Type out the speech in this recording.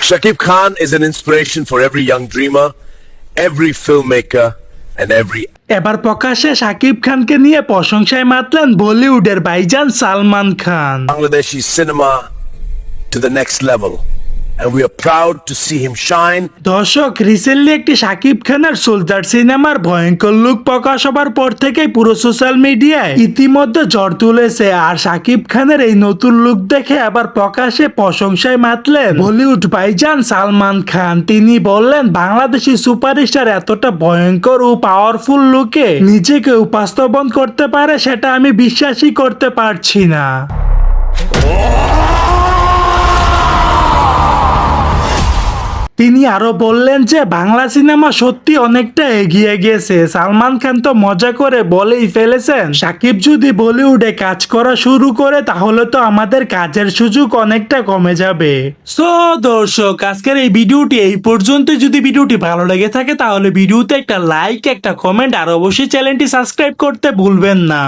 Shakib Khan is an inspiration for every young dreamer, every filmmaker, and every এবার প্রকাশ্যে শাকিব খানকে নিয়ে প্রশংসায় মাতলেন বলিউডের ভাইজান Salman Khan. Bangladeshi cinema to the next level. And we are proud to see him shine. দর্শক, recently একটি শাকিব খানের সুলতান সিনেমার ভয়ঙ্কর লুক প্রকাশ হবার পর থেকেই পুরো সোশ্যাল মিডিয়ায় ইতিমধ্যে ঝড় তুলেছে। আর শাকিব খানের এই নতুন লুক দেখে আবার প্রকাশ্যে প্রশংসায় মাতলেন বলিউড ভাইজান সালমান খান। তিনি বললেন, বাংলাদেশি সুপারস্টার এতটা ভয়ঙ্কর ও পাওয়ারফুল লুকে নিজেকে উপস্থাপন করতে পারে সেটা আমি বিশ্বাসই করতে পারছি না। তিনি আরো বললেন যে বাংলা সিনেমা সত্যি অনেকটা এগিয়ে গেছে। সালমান খান তো মজা করে বলেই ফেলেছেন, শাকিব যদি বলিউডে কাজ করা শুরু করে তাহলে তো আমাদের কাজের সুযোগ অনেকটা কমে যাবে। সো দর্শক, আজকের এই ভিডিওটি এই পর্যন্ত। যদি ভিডিওটি ভালো লেগে থাকে তাহলে ভিডিওতে একটা লাইক, একটা কমেন্ট আর অবশ্যই চ্যানেলটি সাবস্ক্রাইব করতে ভুলবেন না।